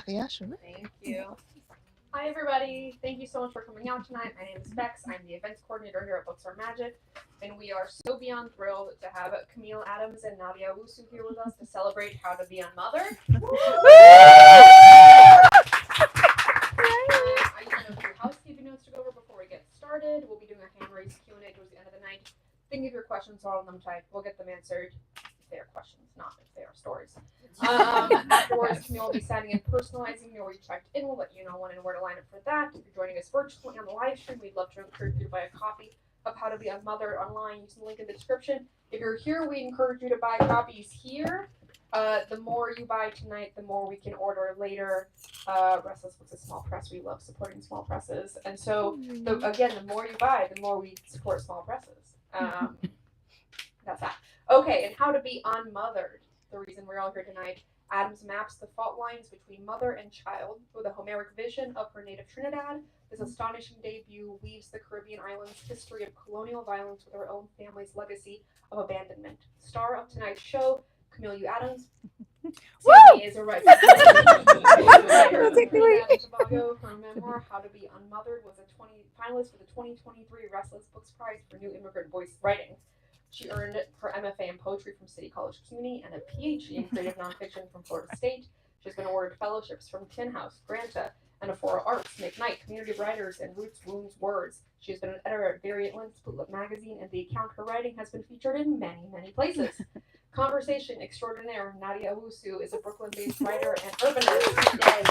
Yeah, sure. Thank you. Hi, everybody. Thank you so much for coming out tonight. My name is Bex. I'm the events coordinator here at Books Are Magic. And we are so beyond thrilled to have Camille Adams and Nadia Owusu here with us to celebrate How to Be Unmothered. I just have a few housekeeping notes to go over before we get started. We'll be doing a hand raise Q&A towards the end of the night. Think of your questions, all of them type. We'll get them answered if they are questions, not if they are stories. Afterwards, Camille will be signing and personalizing your you checked in. We'll let you know when and where to line up for that. If you're joining us virtually on the live stream, we'd love to encourage you to buy a copy of How to Be Unmothered online using the link in the description. If you're here, we encourage you to buy copies here. The more you buy tonight, the more we can order later. Restless Books is a small press. We love supporting small presses. And so, the more you buy, the more we support small presses. That's that. Okay, and How to Be Unmothered. The reason we're all here tonight. Adams maps the fault lines between mother and child with a Homeric vision of her native Trinidad. This astonishing debut weaves the Caribbean islands' history of colonial violence with her own family's legacy of abandonment. Star of tonight's show, Camille Adams. Woo! Is a writer. Her memoir, How to Be Unmothered, was a finalist for the 2023 Restless Books Prize for New Immigrant Voice Writing. She earned her MFA in poetry from City College CUNY and a PhD in creative nonfiction from Florida State. She's been awarded fellowships from Tin House, Granta, and Afora Arts, McKnight, Community Writers, and Roots, Wounds, Words. She has been an editor at Variant Links, Bootleg Magazine, and the account her writing has been featured in many, many places. Conversation extraordinaire, Nadia Owusu is a Brooklyn-based writer and urbanist.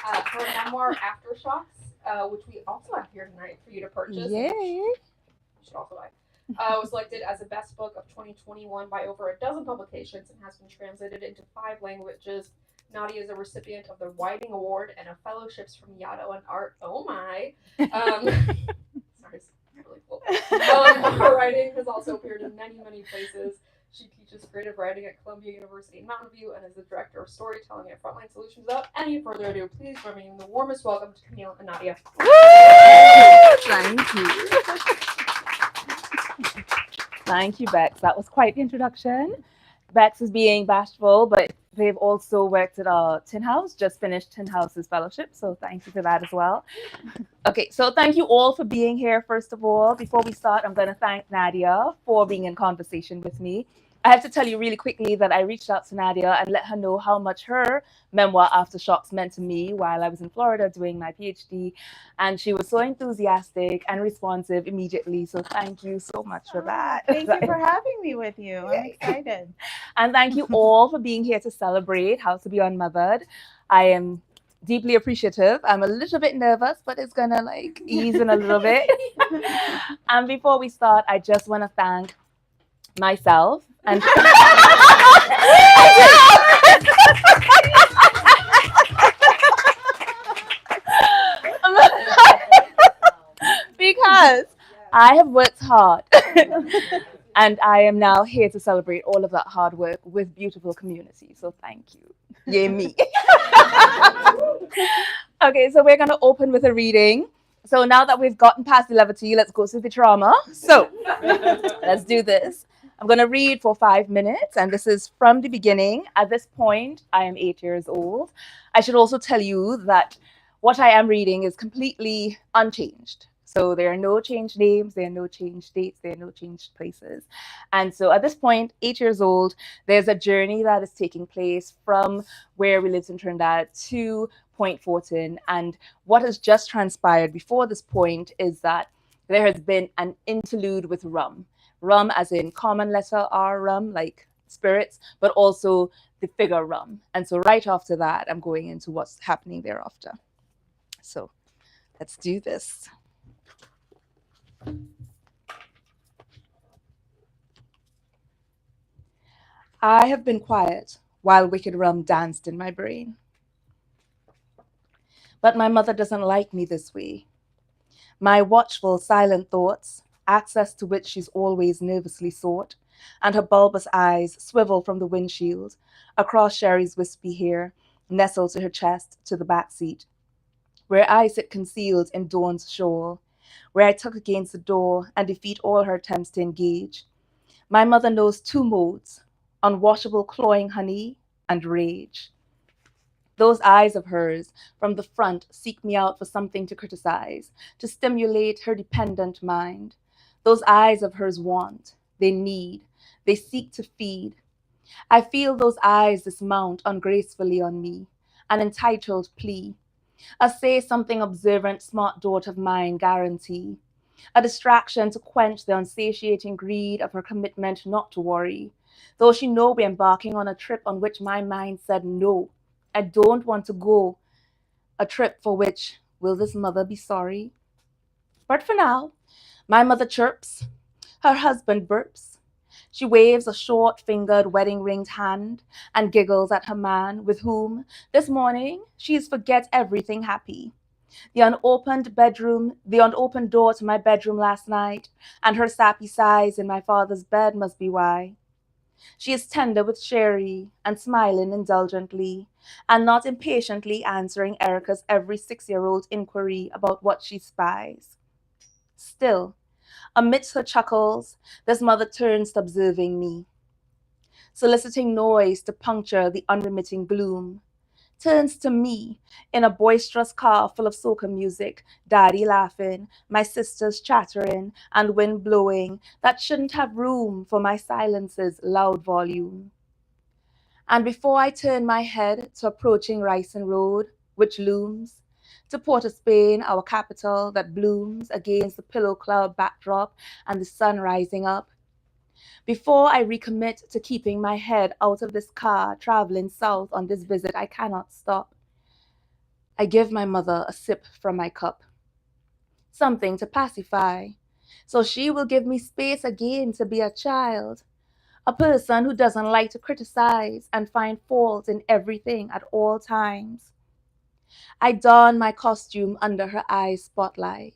Her memoir, Aftershocks, which we also have here tonight for you to purchase. Yay! You should also buy. Was selected as the best book of 2021 by over a dozen publications and has been translated into 5 languages. Nadia is a recipient of the Whiting Award and of fellowships from Yaddo and Art. Oh my! Sorry, it's really cool. Her writing has also appeared in many, many places. She teaches creative writing at Columbia University in Mountain View and is the director of storytelling at Frontline Solutions. Without any further ado, please join me in the warmest welcome to Camille and Nadia. Thank you. Thank you, Bex. That was quite the introduction. Bex is being bashful, but they've also worked at Tin House, just finished Tin House's fellowship, so thank you for that as well. Okay, so thank you all for being here, first of all. Before we start, I'm going to thank Nadia for being in conversation with me. I have to tell you really quickly that I reached out to Nadia and let her know how much her memoir, Aftershocks, meant to me while I was in Florida doing my PhD. And she was so enthusiastic and responsive immediately. So thank you so much for that. Thank you for having me with you. I'm excited. And thank you all for being here to celebrate How to Be Unmothered. I am deeply appreciative. I'm a little bit nervous, but it's gonna ease in a little bit. And before we start, I just want to thank myself and because I have worked hard and I am now here to celebrate all of that hard work with beautiful community. So thank you. Yay me. Okay, so we're going to open with a reading. So now that we've gotten past the levity, let's go to the trauma. So let's do this. I'm going to read for 5 minutes, and this is from the beginning. At this point, I am 8 years old. I should also tell you that what I am reading is completely unchanged. So there are no changed names, there are no changed dates, there are no changed places. And so at this point, 8 years old, there's a journey that is taking place from where we lived in Trinidad to Point Fortin. And what has just transpired before this point is that there has been an interlude with rum. Rum as in common letter R rum, like spirits, but also the figure rum. And so right after that, I'm going into what's happening thereafter. So let's do this. I have been quiet while wicked rum danced in my brain. But my mother doesn't like me this way. My watchful, silent thoughts, access to which she's always nervously sought, and her bulbous eyes swivel from the windshield, across Sherry's wispy hair, nestled to her chest, to the back seat, where I sit concealed in Dawn's shawl, where I tuck against the door and defeat all her attempts to engage. My mother knows 2 modes, unwashable clawing honey and rage. Those eyes of hers from the front seek me out for something to criticize, to stimulate her dependent mind. Those eyes of hers want, they need, they seek to feed. I feel those eyes dismount ungracefully on me, an entitled plea, a say something observant smart daughter of mine guarantee, a distraction to quench the unsatiating greed of her commitment not to worry. Though she know we're embarking on a trip on which my mind said no, I don't want to go, a trip for which will this mother be sorry? But for now, my mother chirps, her husband burps. She waves a short-fingered wedding-ringed hand and giggles at her man, with whom, this morning, she is forget everything happy. The unopened door to my bedroom last night, and her sappy sighs in my father's bed must be why. She is tender with Sherry and smiling indulgently, and not impatiently answering Erica's every 6-year-old inquiry about what she spies. Still, amidst her chuckles, this mother turns to observing me, soliciting noise to puncture the unremitting gloom, turns to me in a boisterous car full of soca music, daddy laughing, my sisters chattering, and wind blowing that shouldn't have room for my silence's loud volume. And before I turn my head to approaching Ryson Road, which looms, to Port of Spain, our capital that blooms against the pillow cloud backdrop and the sun rising up, before I recommit to keeping my head out of this car traveling south on this visit I cannot stop, I give my mother a sip from my cup, something to pacify, so she will give me space again to be a child, a person who doesn't like to criticize and find fault in everything at all times. I don my costume under her eyes' spotlight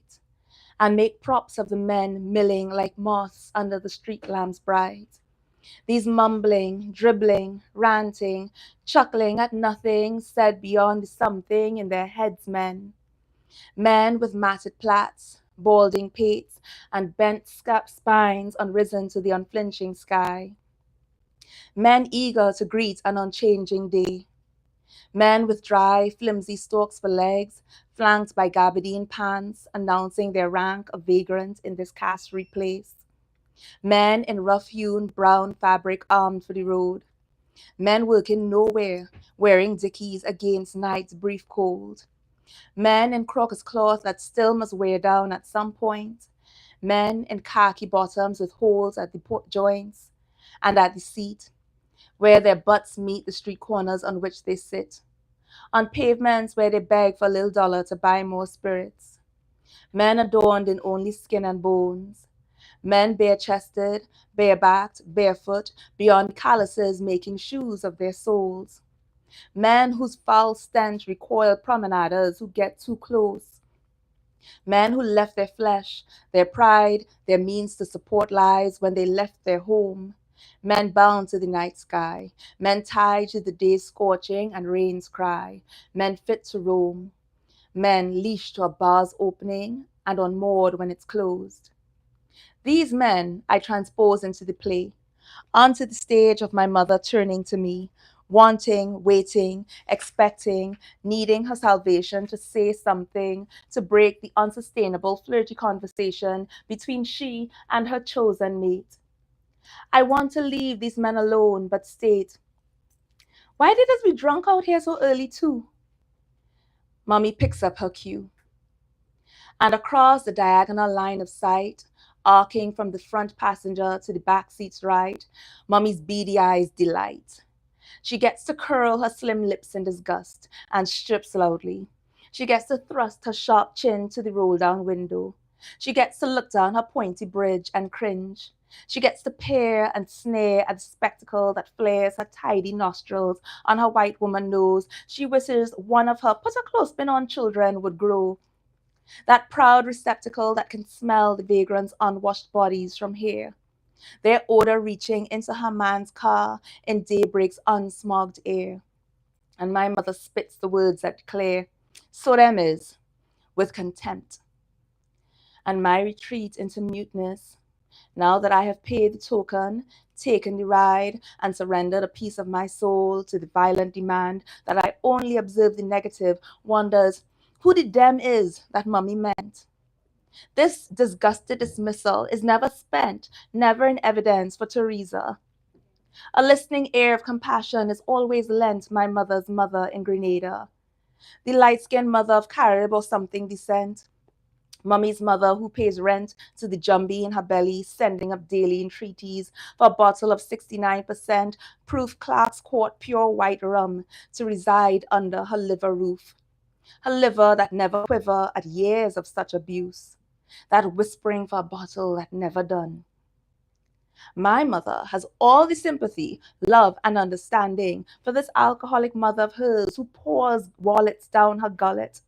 and make props of the men milling like moths under the street lamps bright. These mumbling, dribbling, ranting, chuckling at nothing said beyond the something in their heads men. Men with matted plaits, balding pates, and bent spines unrisen to the unflinching sky. Men eager to greet an unchanging day. Men with dry, flimsy stalks for legs, flanked by gabardine pants, announcing their rank of vagrant in this castery place. Men in rough-hewn brown fabric armed for the road. Men working nowhere, wearing dickies against night's brief cold. Men in crocus cloth that still must wear down at some point. Men in khaki bottoms with holes at the joints and at the seat, where their butts meet the street corners on which they sit. On pavements where they beg for a little dollar to buy more spirits. Men adorned in only skin and bones. Men bare-chested, bare-backed, barefoot, beyond calluses making shoes of their souls. Men whose foul stench recoil promenaders who get too close. Men who left their flesh, their pride, their means to support lives when they left their home. Men bound to the night sky, men tied to the day's scorching and rain's cry, men fit to roam, men leashed to a bar's opening and unmoored when it's closed. These men I transpose into the play, onto the stage of my mother turning to me, wanting, waiting, expecting, needing her salvation to say something, to break the unsustainable flirty conversation between she and her chosen mate. I want to leave these men alone, but state, why did us be drunk out here so early too? Mommy picks up her cue. And across the diagonal line of sight, arcing from the front passenger to the back seat's right, Mommy's beady eyes delight. She gets to curl her slim lips in disgust and strips loudly. She gets to thrust her sharp chin to the roll-down window. She gets to look down her pointy bridge and cringe. She gets to peer and sneer at the spectacle that flares her tidy nostrils on her white woman nose. She wishes one of her put-a-clothespin-on children would grow. That proud receptacle that can smell the vagrant's unwashed bodies from here. Their odor reaching into her man's car in daybreak's unsmogged air. And my mother spits the words that declare, so them is, with contempt. And my retreat into muteness, Now that I have paid the token, taken the ride, and surrendered a piece of my soul to the violent demand that I only observe the negative, wonders who the them is that mummy meant. This disgusted dismissal is never spent, never in evidence for Teresa. A listening ear of compassion is always lent my mother's mother in Grenada, the light-skinned mother of Carib or something decent. Mummy's mother who pays rent to the jumbie in her belly, sending up daily entreaties for a bottle of 69% proof Clark's Court pure white rum to reside under her liver roof. Her liver that never quiver at years of such abuse, that whispering for a bottle that never done. My mother has all the sympathy, love, and understanding for this alcoholic mother of hers who pours wallets down her gullet,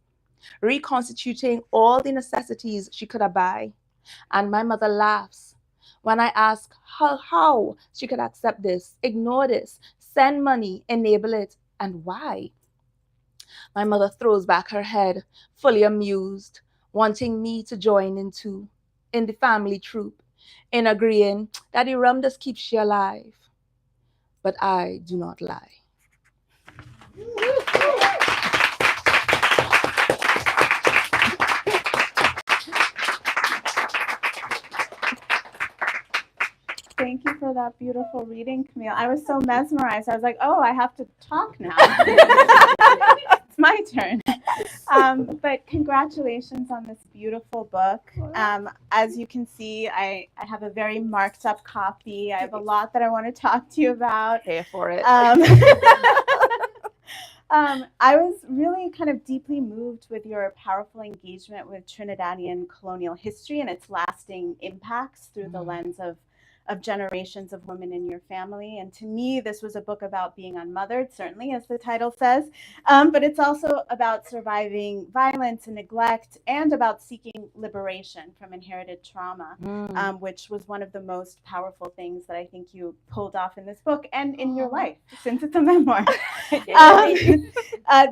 reconstituting all the necessities she could buy. And my mother laughs when I ask her how she could accept this, ignore this, send money, enable it, and why. My mother throws back her head, fully amused, wanting me to join in too, in the family troop, in agreeing that the rum does keep she alive. But I do not lie. Thank you for that beautiful reading, Camille. I was so mesmerized. I was like, oh, I have to talk now. It's my turn. But congratulations on this beautiful book. As you can see, I have a very marked up copy. I have a lot that I want to talk to you about. Pay for it. I was really kind of deeply moved with your powerful engagement with Trinidadian colonial history and its lasting impacts through the lens of generations of women in your family. And to me, this was a book about being unmothered, certainly, as the title says, but it's also about surviving violence and neglect and about seeking liberation from inherited trauma, which was one of the most powerful things that I think you pulled off in this book and in your life, since it's a memoir.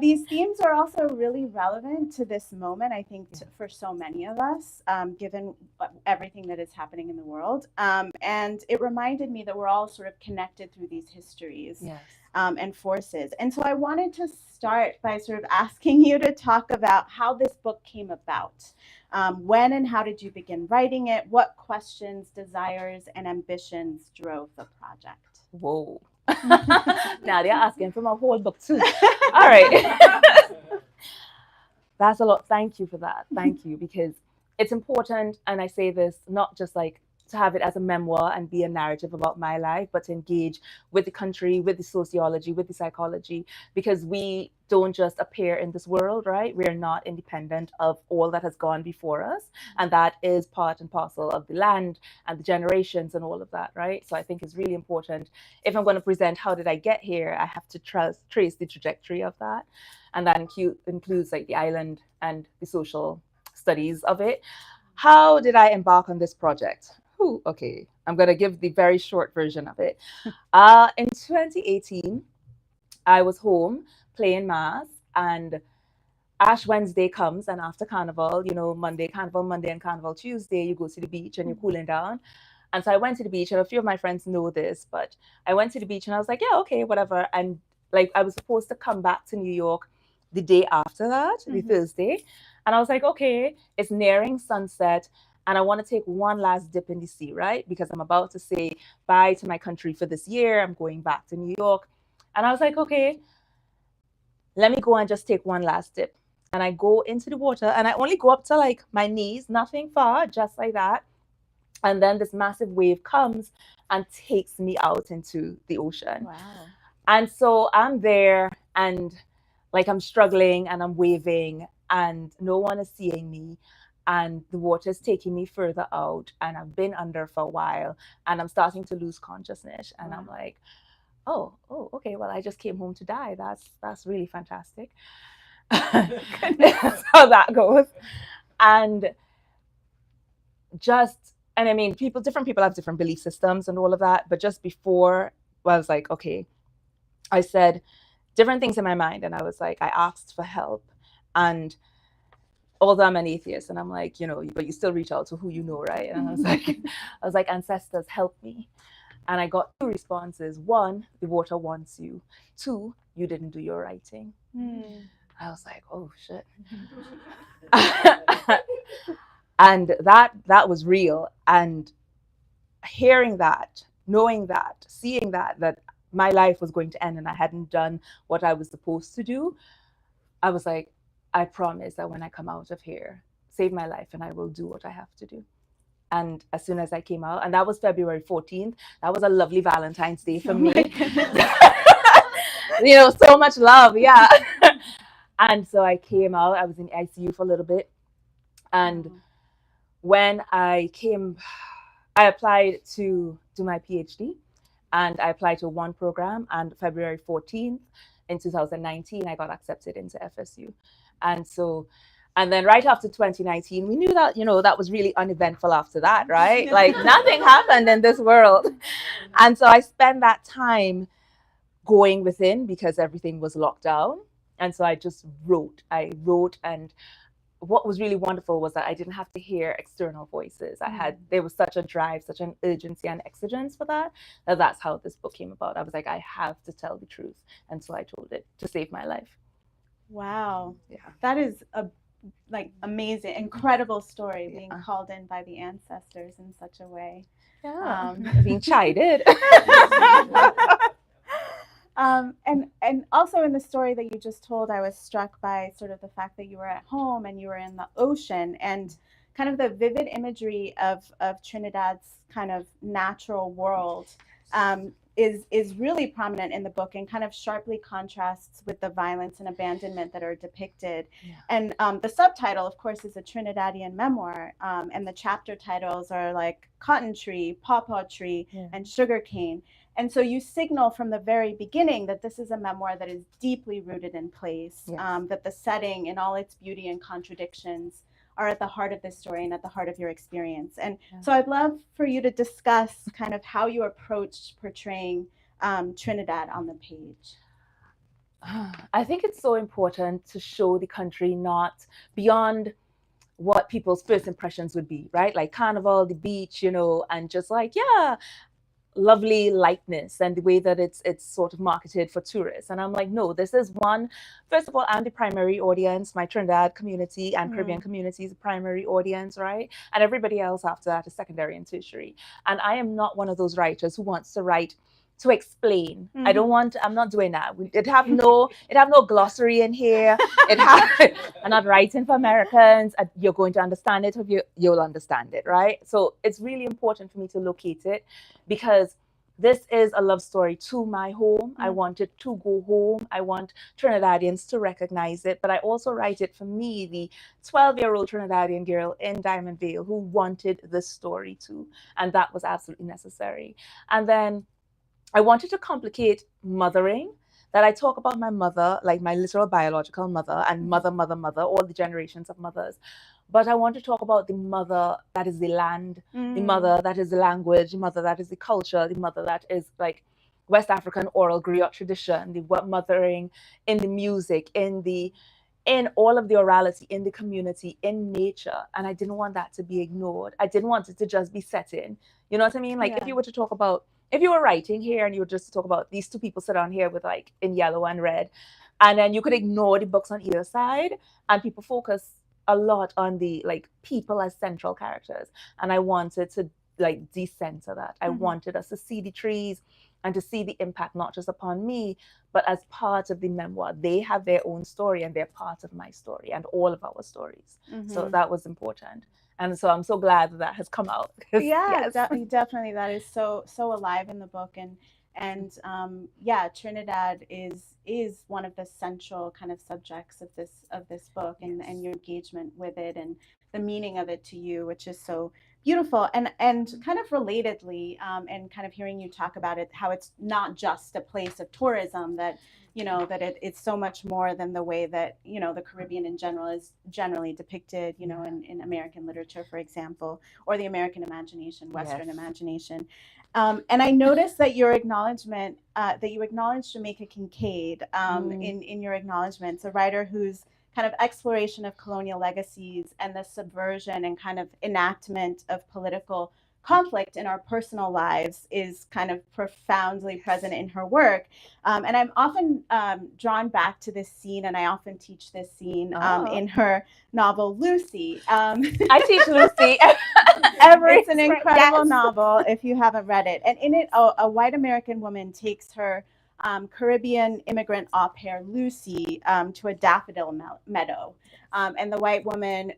These themes are also really relevant to this moment, I think, for so many of us, given everything that is happening in the world. And it reminded me that we're all sort of connected through these histories and forces. And so I wanted to start by sort of asking you to talk about how this book came about. When and how did you begin writing it? What questions, desires, and ambitions drove the project? Whoa. Nadia asking for my whole book too. All right. That's a lot. Thank you for that. Thank you, because it's important, and I say this not just like to have it as a memoir and be a narrative about my life, but to engage with the country, with the sociology, with the psychology, because we don't just appear in this world, right? We're not independent of all that has gone before us. And that is part and parcel of the land and the generations and all of that, right? So I think it's really important. If I'm going to present how did I get here, I have to trace the trajectory of that. And that includes like the island and the social studies of it. How did I embark on this project? Okay, I'm going to give the very short version of it. In 2018, I was home playing mass, and Ash Wednesday comes, and after Carnival, you know, Carnival Monday and Carnival Tuesday, you go to the beach and you're cooling down. And so I went to the beach, and a few of my friends know this, but I went to the beach and I was like, yeah, okay, whatever. And like, I was supposed to come back to New York the day after that, the Thursday. And I was like, okay, it's nearing sunset, and I want to take one last dip in the sea, right? Because I'm about to say bye to my country for this year. I'm going back to New York. And I was like, okay, let me go and just take one last dip. And I go into the water, and I only go up to like my knees, nothing far, just like that. And then this massive wave comes and takes me out into the ocean. Wow. And so I'm there, and like I'm struggling and I'm waving, and no one is seeing me. And the water is taking me further out, and I've been under for a while, and I'm starting to lose consciousness. And I'm like, oh, okay, well, I just came home to die. That's really fantastic. That's how that goes. And I mean, different people have different belief systems and all of that. But just before, well, I was like, okay, I said different things in my mind. And I was like, I asked for help. And although I'm an atheist, and I'm like, but you still reach out to who you know, right? And I was like, ancestors, help me. And I got 2 responses. 1, the water wants you. 2, you didn't do your writing. I was like, oh shit. And that was real. And hearing that, knowing that, seeing that my life was going to end and I hadn't done what I was supposed to do, I was like, I promise that when I come out of here, save my life and I will do what I have to do. And as soon as I came out, and that was February 14th, that was a lovely Valentine's Day for me. So much love, yeah. And so I came out, I was in ICU for a little bit. And when I came, I applied to do my PhD, and I applied to one program, and February 14th in 2019, I got accepted into FSU. And then right after 2019, we knew that, that was really uneventful after that, right? Like nothing happened in this world. And so I spent that time going within because everything was locked down. And so I just wrote. And what was really wonderful was that I didn't have to hear external voices. There was such a drive, such an urgency and exigence for that's how this book came about. I was like, I have to tell the truth. And so I told it to save my life. Wow. Yeah. That is a amazing, incredible story, being called in by the ancestors in such a way. Yeah. Being chided. And also in the story that you just told, I was struck by sort of the fact that you were at home and you were in the ocean, and kind of the vivid imagery of Trinidad's kind of natural world is really prominent in the book, and kind of sharply contrasts with the violence and abandonment that are depicted. Yeah. And the subtitle, of course, is a Trinidadian memoir, and the chapter titles are like Cotton Tree, Pawpaw Tree, and Sugar Cane. And so you signal from the very beginning that this is a memoir that is deeply rooted in place, that the setting in all its beauty and contradictions are at the heart of this story and at the heart of your experience. And so I'd love for you to discuss kind of how you approached portraying Trinidad on the page. I think it's so important to show the country not beyond what people's first impressions would be, right? Like Carnival, the beach, and just like, lovely lightness and the way that it's sort of marketed for tourists. And I'm like, no, this is first of all, I'm the primary audience. My Trinidad community and Caribbean community is the primary audience, right? And everybody else after that is secondary and tertiary. And I am not one of those writers who wants to write to explain. I'm not doing that. It have no glossary in here. I'm not writing for Americans. You're going to understand it, or you'll understand it, right? So it's really important for me to locate it, because this is a love story to my home. I want it to go home. I want Trinidadians to recognize it, but I also write it for me, the 12-year-old Trinidadian girl in Diamond Vale who wanted this story too. And that was absolutely necessary. And then I wanted to complicate mothering, that I talk about my mother, like my literal biological mother, and mother, all the generations of mothers. But I want to talk about the mother that is the land, the mother that is the language, the mother that is the culture, the mother that is like West African oral griot tradition, the mothering in the music, in all of the orality, in the community, in nature. And I didn't want that to be ignored. I didn't want it to just be set in. You know what I mean? Like if you were to talk about, if you were writing here and you were just to talk about these two people sit on here with like in yellow and red, and then you could ignore the books on either side, and people focus a lot on the like people as central characters. And I wanted to like decenter that. I wanted us to see the trees and to see the impact, not just upon me, but as part of the memoir. They have their own story and they're part of my story and all of our stories. So that was important. And so I'm so glad that has come out. Yeah, definitely. That is so alive in the book. And Trinidad is one of the central kind of subjects of this book, and your engagement with it and the meaning of it to you, which is so beautiful. And kind of relatedly, and kind of hearing you talk about it, how it's not just a place of tourism, that it's so much more than the way that the Caribbean in general is generally depicted, in American literature, for example, or the American imagination, Western imagination. And I noticed that your acknowledgement, that you acknowledged Jamaica Kincaid in your acknowledgements, a writer whose kind of exploration of colonial legacies and the subversion and kind of enactment of political conflict in our personal lives is kind of profoundly present in her work. And I'm often drawn back to this scene, and I often teach this scene in her novel, Lucy. I teach Lucy It's an incredible novel if you haven't read it. And in it, a white American woman takes her Caribbean immigrant au pair, Lucy, to a daffodil meadow. And the white woman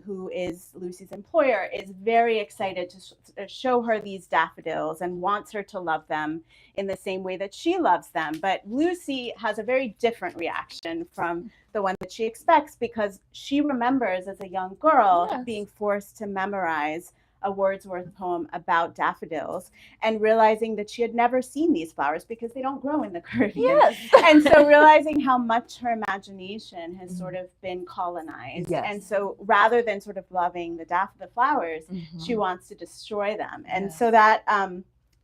who is Lucy's employer is very excited to show her these daffodils and wants her to love them in the same way that she loves them. But Lucy has a very different reaction from the one that she expects, because she remembers as a young girl being forced to memorize a Wordsworth poem about daffodils and realizing that she had never seen these flowers because they don't grow in the Caribbean. And so realizing how much her imagination has sort of been colonized. And so rather than sort of loving the flowers, she wants to destroy them. And so that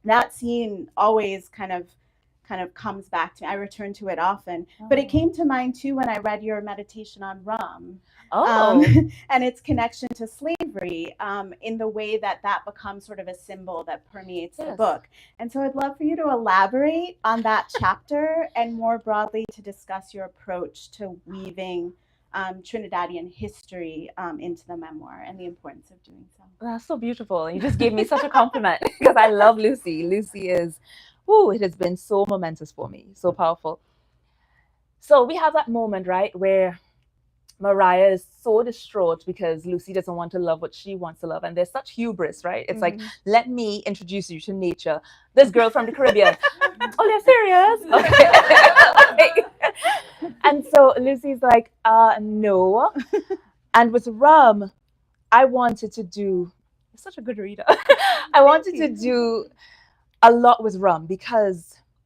that scene always kind of comes back to me. I return to it often. But it came to mind too when I read your meditation on rum. And its connection to slavery in the way that becomes sort of a symbol that permeates the book. And so I'd love for you to elaborate on that chapter and more broadly to discuss your approach to weaving Trinidadian history into the memoir and the importance of doing so. That's so beautiful. You just gave me such a compliment because I love Lucy. Lucy is, it has been so momentous for me, so powerful. So we have that moment, right, where Mariah is so distraught because Lucy doesn't want to love what she wants to love. And there's such hubris, right? It's like, let me introduce you to nature. This girl from the Caribbean. Oh, you're serious? Okay. And so Lucy's like, no. And with rum, I wanted to do, you're such a good reader. I wanted to do a lot with rum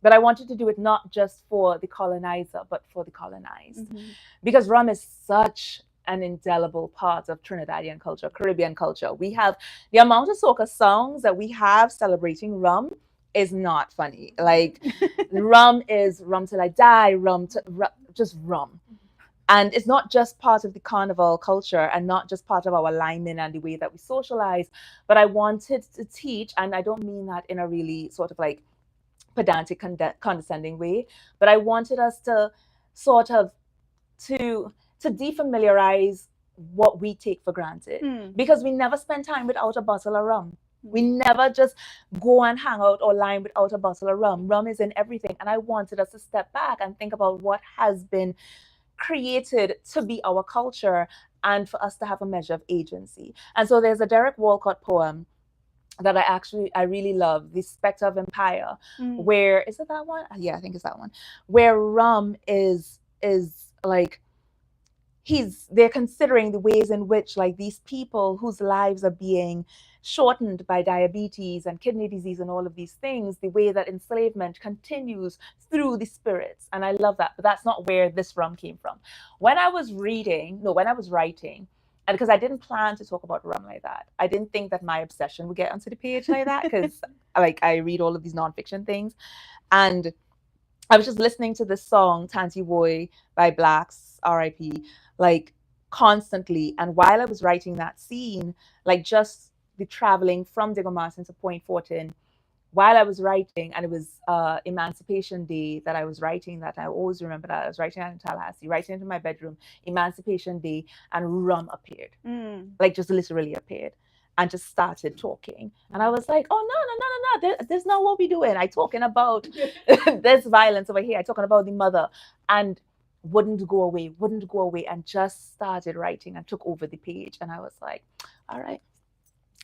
but I wanted to do it not just for the colonizer, but for the colonized. Because rum is such an indelible part of Trinidadian culture, Caribbean culture. We have the amount of soca songs that we have celebrating rum is not funny. Like rum is rum till I die, just rum. And it's not just part of the carnival culture and not just part of our linemen and the way that we socialize, but I wanted to teach, and I don't mean that in a really sort of like pedantic, condescending way, but I wanted us to sort of to defamiliarize what we take for granted, because we never spend time without a bottle of rum. We never just go and hang out or line without a bottle of rum. Rum is in everything, and I wanted us to step back and think about what has been created to be our culture and for us to have a measure of agency. And so there's a Derek Walcott poem that I really love, The Spectre of Empire, where, is it that one? Yeah, I think it's that one, where rum is like, they're considering the ways in which like these people whose lives are being shortened by diabetes and kidney disease and all of these things, the way that enslavement continues through the spirits. And I love that, but that's not where this rum came from. When I was writing, and because I didn't plan to talk about rum like that. I didn't think that my obsession would get onto the page like that, because like I read all of these nonfiction things. And I was just listening to this song, Tanti Woy by Blacks, R.I.P., like constantly. And while I was writing that scene, like just the traveling from Diego Martin to Point Fortin, while I was writing, and it was Emancipation Day that I was writing, that I always remember that I was writing in Tallahassee, writing into my bedroom, Emancipation Day, and rum appeared, like just literally appeared, and just started talking. And I was like, oh, no, that's not what we're doing. I talking about this violence over here. I talking about the mother, and wouldn't go away, and just started writing and took over the page. And I was like, all right,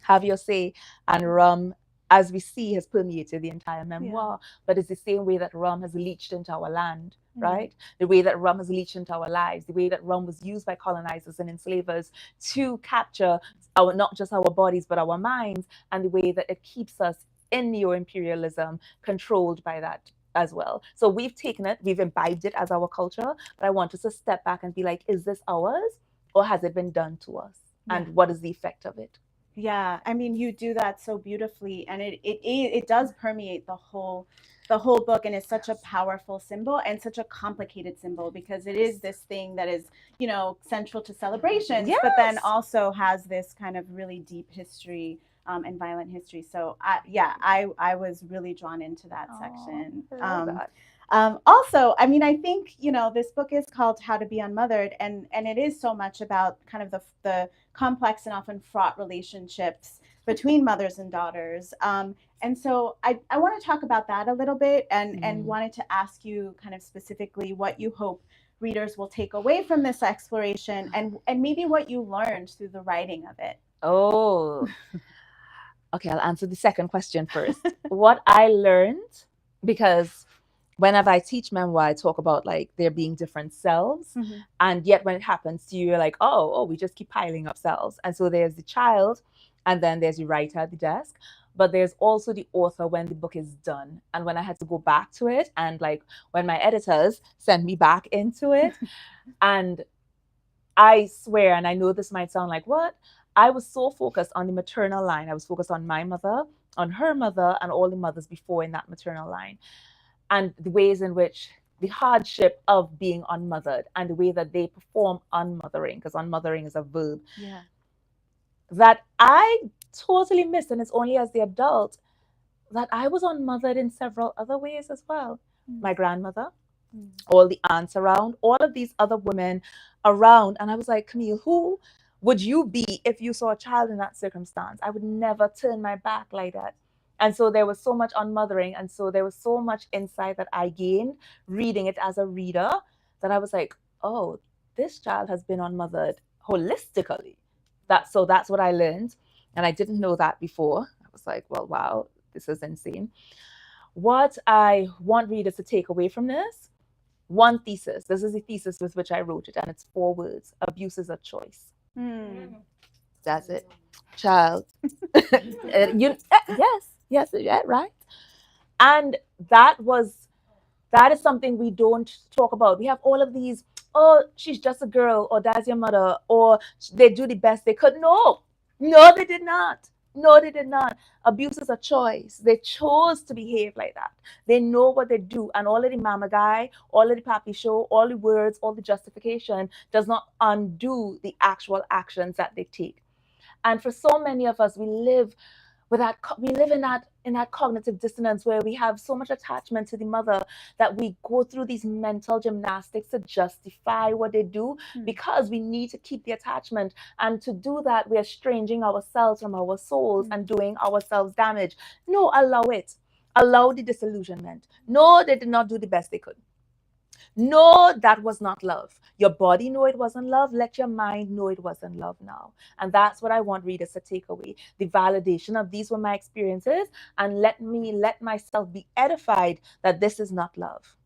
have your say. And rum, as we see, has permeated the entire memoir, but it's the same way that rum has leached into our land, right? The way that rum has leached into our lives, the way that rum was used by colonizers and enslavers to capture not just our bodies, but our minds, and the way that it keeps us in neo-imperialism, controlled by that as well. So we've taken it, we've imbibed it as our culture, but I want us to step back and be like, is this ours, or has it been done to us? And what is the effect of it? Yeah, I mean, you do that so beautifully, and it does permeate the whole the whole book, and is such a powerful symbol and such a complicated symbol, because it is this thing that is, you know, central to celebrations, but then also has this kind of really deep history and violent history. So I was really drawn into that section. Also, I mean, I think, you know, this book is called How to Be Unmothered, and it is so much about kind of the complex and often fraught relationships between mothers and daughters. And so I want to talk about that a little bit, and wanted to ask you kind of specifically what you hope readers will take away from this exploration, and maybe what you learned through the writing of it. Oh, okay, I'll answer the second question first. What I learned, because whenever I teach memoir, I talk about like there being different selves. And yet when it happens to you, you're like, oh, we just keep piling up selves. And so there's the child, and then there's the writer at the desk. But there's also the author when the book is done. And when I had to go back to it, and like when my editors sent me back into it, and I swear, and I know this might sound like what, I was so focused on the maternal line. I was focused on my mother, on her mother, and all the mothers before in that maternal line. And the ways in which the hardship of being unmothered, and the way that they perform unmothering, because unmothering is a verb, that I totally missed. And it's only as the adult that I was unmothered in several other ways as well. My grandmother, all the aunts around, all of these other women around. And I was like, Camille, who would you be if you saw a child in that circumstance? I would never turn my back like that. And so there was so much unmothering. And so there was so much insight that I gained reading it as a reader, that I was like, oh, this child has been unmothered holistically. So that's what I learned. And I didn't know that before. I was like, well, wow, this is insane. What I want readers to take away from this, one thesis. This is the thesis with which I wrote it, and it's 4 words. Abuse is a choice. That's it. Child. Yes, right. And that is something we don't talk about. We have all of these, oh, she's just a girl, or that's your mother, or they do the best they could. No, they did not. No, they did not. Abuse is a choice. They chose to behave like that. They know what they do. And all of the mama guy, all of the papi show, all the words, all the justification does not undo the actual actions that they take. And for so many of us, we live in that cognitive dissonance where we have so much attachment to the mother that we go through these mental gymnastics to justify what they do, because we need to keep the attachment. And to do that, we are estranging ourselves from our souls and doing ourselves damage. No, allow it. Allow the disillusionment. No, they did not do the best they could. No, that was not love. Your body know it wasn't love. Let your mind know it wasn't love now. And that's what I want readers to take away. The validation of these were my experiences, and let myself be edified that this is not love.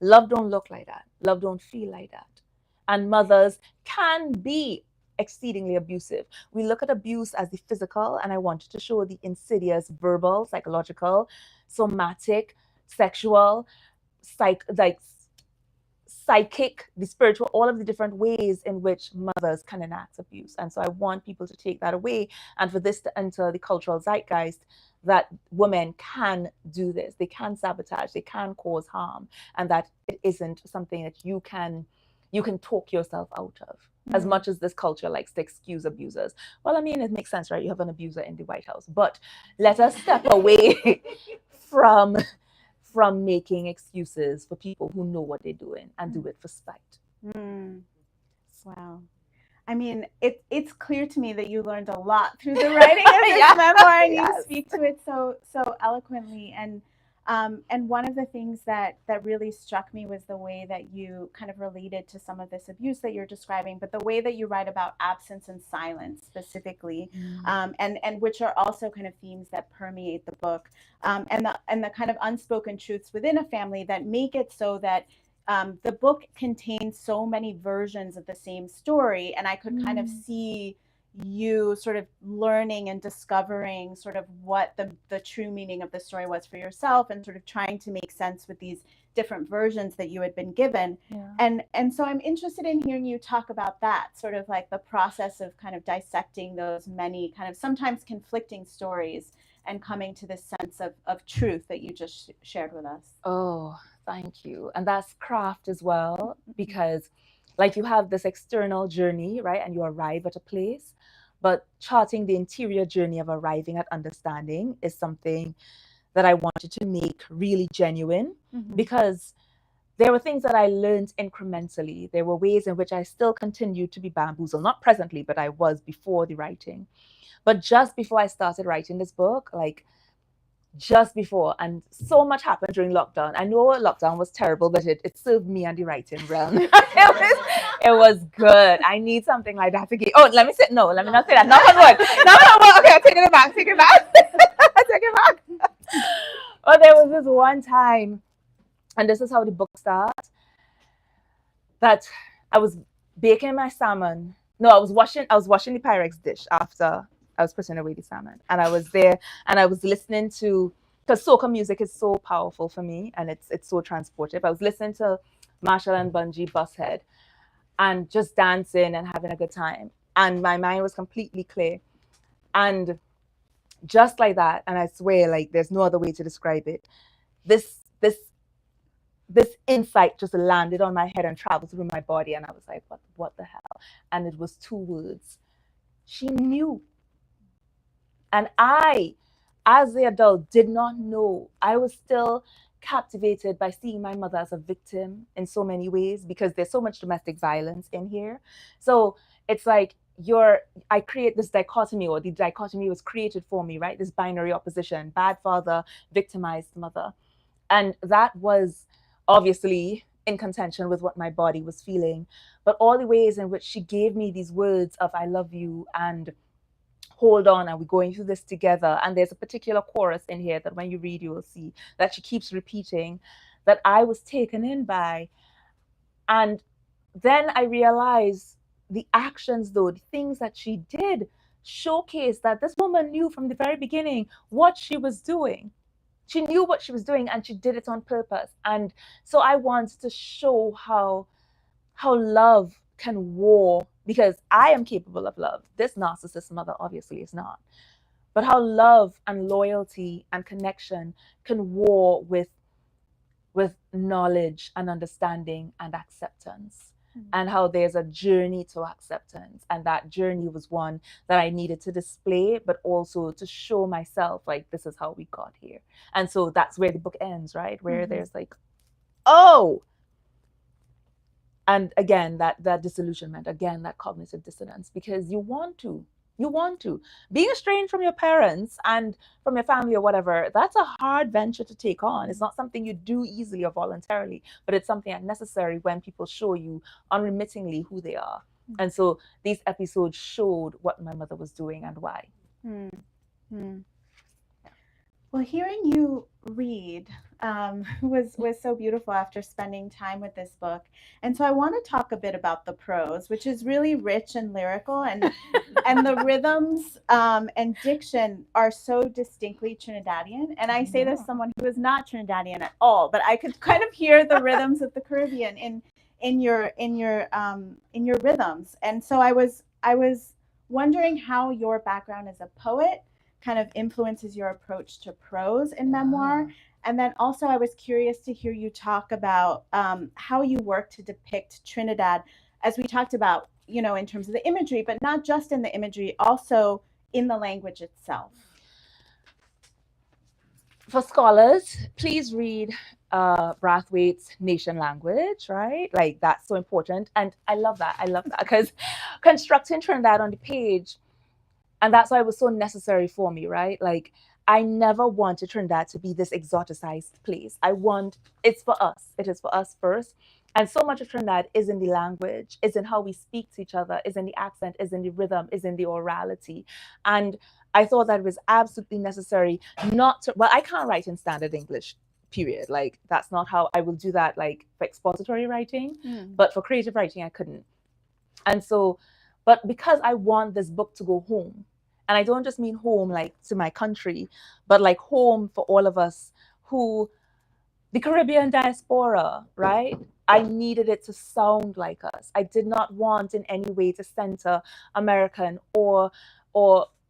Love don't look like that. Love don't feel like that. And mothers can be exceedingly abusive. We look at abuse as the physical, and I wanted to show the insidious verbal, psychological, somatic, sexual, psychic, the spiritual, all of the different ways in which mothers can enact abuse. And so I want people to take that away, and for this to enter the cultural zeitgeist, that women can do this. They can sabotage, they can cause harm, and that it isn't something that you can talk yourself out of. As much as this culture likes to excuse abusers. Well, I mean, it makes sense, right? You have an abuser in the White House. But let us step away from making excuses for people who know what they're doing and do it for spite. Wow. I mean, it's clear to me that you learned a lot through the writing of this memoir, and you speak to it so eloquently. And one of the things that really struck me was the way that you kind of related to some of this abuse that you're describing, but the way that you write about absence and silence specifically, and which are also kind of themes that permeate the book, and the kind of unspoken truths within a family that make it so that the book contains so many versions of the same story. And I could kind of see you sort of learning and discovering sort of what the true meaning of the story was for yourself, and sort of trying to make sense with these different versions that you had been given. And so I'm interested in hearing you talk about that, sort of like the process of kind of dissecting those many kind of sometimes conflicting stories, and coming to this sense of truth that you just shared with us. Oh, thank you. And that's craft as well, because like you have this external journey, right? And you arrive at a place, but charting the interior journey of arriving at understanding is something that I wanted to make really genuine, because there were things that I learned incrementally. There were ways in which I still continued to be bamboozled, not presently, but I was before the writing. But just before I started writing this book, like just before, and so much happened during lockdown. I know lockdown was terrible, but it served me and the writing realm. It was good. I need something like that to get. Oh, let me not say that. Knock on wood. Knock on wood. Okay, I'm taking it back. Take it back. Take it back. Oh, there was this one time, and this is how the book starts, that I was baking my salmon. No, I was washing the Pyrex dish after I was putting away the salmon. And I was there and I was listening to, because soca music is so powerful for me and it's so transportive. I was listening to Marshall and Bungie Bushead and just dancing and having a good time. And my mind was completely clear. And just like that, and I swear, like, there's no other way to describe it, this insight just landed on my head and traveled through my body. And I was like, what the hell? And it was 2 words. She knew. And I, as the adult, did not know. I was still captivated by seeing my mother as a victim in so many ways, because there's so much domestic violence in here. So it's like I create this dichotomy, or the dichotomy was created for me, right? This binary opposition, bad father, victimized mother. And that was obviously in contention with what my body was feeling. But all the ways in which she gave me these words of I love you and hold on, and we're going through this together. And there's a particular chorus in here that when you read, you will see that she keeps repeating, that I was taken in by. And then I realized the actions, though, the things that she did showcase that this woman knew from the very beginning what she was doing. She knew what she was doing and she did it on purpose. And so I wanted to show how love can war, because I am capable of love. This narcissist mother obviously is not. But how love and loyalty and connection can war with knowledge and understanding and acceptance. And how there's a journey to acceptance. And that journey was one that I needed to display, but also to show myself, like, this is how we got here. And so that's where the book ends, right? Where there's like, oh, and again, that disillusionment, again, that cognitive dissonance, because you want to. Being estranged from your parents and from your family or whatever, that's a hard venture to take on. It's not something you do easily or voluntarily, but it's something that's necessary when people show you unremittingly who they are. And so these episodes showed what my mother was doing and why. Well, hearing you read was so beautiful after spending time with this book. And so I want to talk a bit about the prose, which is really rich and lyrical, and the rhythms and diction are so distinctly Trinidadian. And I say this as someone who is not Trinidadian at all, but I could kind of hear the rhythms of the Caribbean in your rhythms. And so I was wondering how your background as a poet kind of influences your approach to prose in memoir. And then also I was curious to hear you talk about how you work to depict Trinidad, as we talked about, you know, in terms of the imagery, but not just in the imagery, also in the language itself. For scholars, please read Brathwaite's Nation Language, right? Like, that's so important. And I love that because constructing Trinidad on the page, and that's why it was so necessary for me, right? Like, I never wanted Trinidad to be this exoticized place. It's for us. It is for us first. And so much of Trinidad is in the language, is in how we speak to each other, is in the accent, is in the rhythm, is in the orality. And I thought that it was absolutely necessary I can't write in standard English, period. Like, that's not how I will do that, like, for expository writing. But for creative writing, I couldn't. And so, but because I want this book to go home, and I don't just mean home like to my country, but like home for all of us who, the Caribbean diaspora, right? I needed it to sound like us. I did not want in any way to center American or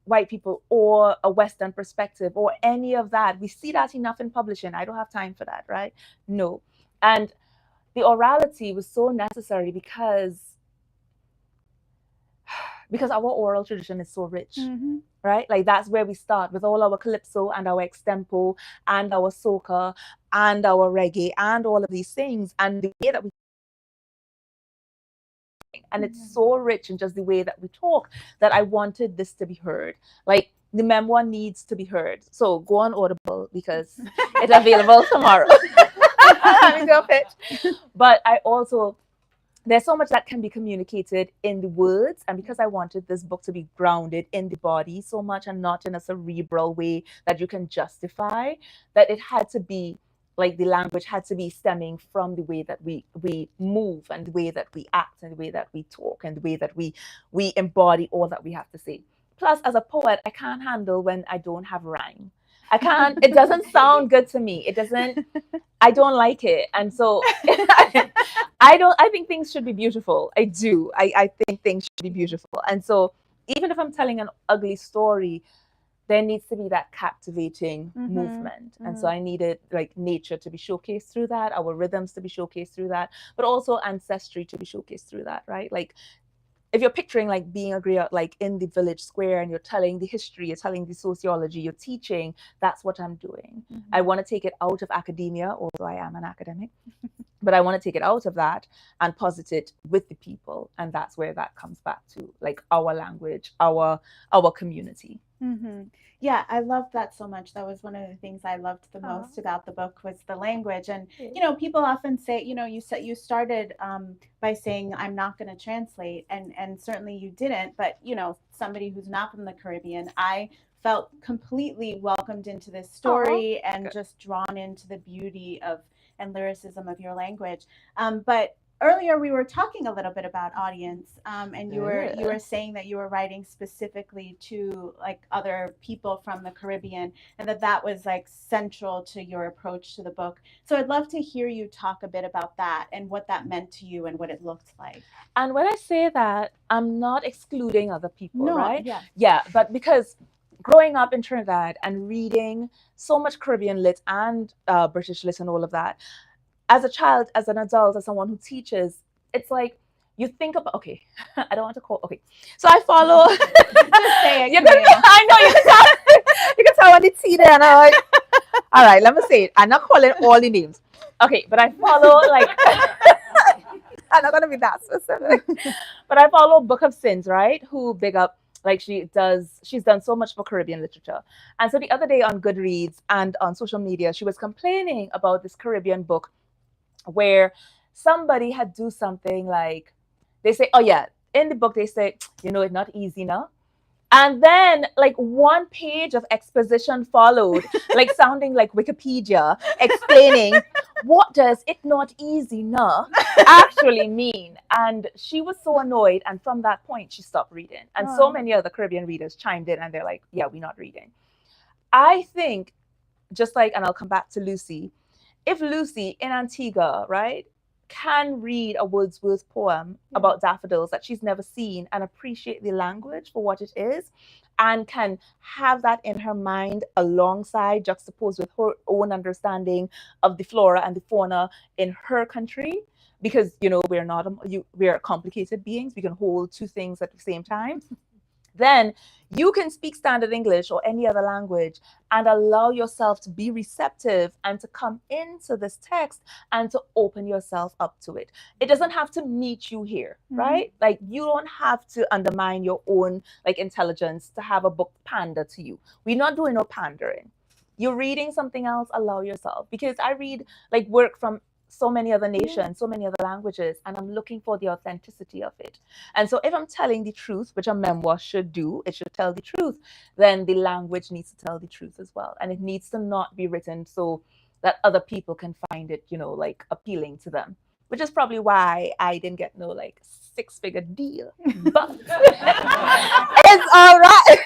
white people or a Western perspective or any of that. We see that enough in publishing. I don't have time for that, right? No. And the orality was so necessary because our oral tradition is so rich, right? Like that's where we start with all our calypso and our extempo and our soca and our reggae and all of these things, and the way that we, and it's so rich in just the way that we talk, that I wanted this to be heard. Like the memoir needs to be heard. So go on Audible because it's available tomorrow. Let me do a pitch. But I also, there's so much that can be communicated in the words, and because I wanted this book to be grounded in the body so much and not in a cerebral way that you can justify, that it had to be like the language had to be stemming from the way that we move and the way that we act and the way that we talk and the way that we embody all that we have to say. Plus, as a poet, I can't handle when I don't have rhyme. I can't, it doesn't sound good to me. It doesn't, I don't like it. And so I think things should be beautiful. I do. I think things should be beautiful. And so even if I'm telling an ugly story, there needs to be that captivating movement. And so I needed like nature to be showcased through that, our rhythms to be showcased through that, but also ancestry to be showcased through that, right? Like if you're picturing like being a griot, like in the village square, and you're telling the history, you're telling the sociology, you're teaching, that's what I'm doing. I want to take it out of academia, although I am an academic, but I want to take it out of that and posit it with the people. And that's where that comes back to, like our language, our community. Yeah, I loved that so much. That was one of the things I loved the most about the book was the language. And, you know, people often say, you know, you started by saying, I'm not going to translate. And certainly you didn't. But, you know, somebody who's not from the Caribbean, I felt completely welcomed into this story and just drawn into the beauty of and lyricism of your language. But earlier we were talking a little bit about audience, and you were saying that you were writing specifically to like other people from the Caribbean, and that was like central to your approach to the book. So I'd love to hear you talk a bit about that and what that meant to you and what it looked like. And when I say that, I'm not excluding other people, right? Yeah, but because growing up in Trinidad and reading so much Caribbean lit and British lit and all of that, as a child, as an adult, as someone who teaches, it's like you think about, okay, I don't want to call, okay. So I follow. Just say it, I know, you can tell when it's tea there. And I'm like, all right, let me say it. I'm not calling all the names. Okay, but I follow like, I'm not going to be that specific. But I follow Book of Sins, right? Who big up, like she's done so much for Caribbean literature. And so the other day on Goodreads and on social media, she was complaining about this Caribbean book where somebody had do something like, they say, oh yeah, in the book they say, you know, it's not easy now. And then like one page of exposition followed, like sounding like Wikipedia, explaining what does it not easy now actually mean. And she was so annoyed. And from that point, she stopped reading. And so many other Caribbean readers chimed in and they're like, yeah, we're not reading. I think just like, and I'll come back to Lucy, if Lucy in Antigua, right, can read a Wordsworth poem about daffodils that she's never seen and appreciate the language for what it is, and can have that in her mind alongside, juxtaposed with her own understanding of the flora and the fauna in her country, because, you know, we're complicated beings. We can hold two things at the same time. Then you can speak standard English or any other language and allow yourself to be receptive and to come into this text and to open yourself up to it. It doesn't have to meet you here, right? Like you don't have to undermine your own like intelligence to have a book pander to you. We're not doing no pandering. You're reading something else, allow yourself. Because I read like work from so many other nations, so many other languages, and I'm looking for the authenticity of it. And so if I'm telling the truth, which a memoir should do, it should tell the truth, then the language needs to tell the truth as well. And it needs to not be written so that other people can find it, you know, like appealing to them, which is probably why I didn't get no like 6-figure deal, but it's all right.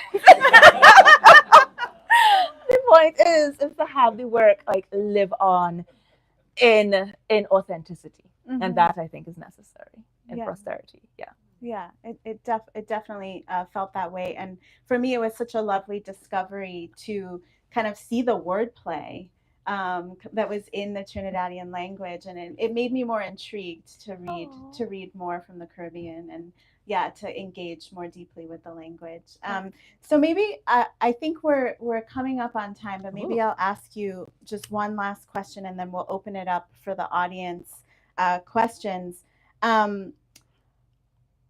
The point is to have the work like live on in authenticity, and that I think is necessary in prosperity. Yeah, it definitely felt that way. And for me, it was such a lovely discovery to kind of see the wordplay that was in the Trinidadian language, and it made me more intrigued to read more from the Caribbean, and yeah, to engage more deeply with the language. So maybe I think we're coming up on time, but maybe I'll ask you just one last question, and then we'll open it up for the audience questions.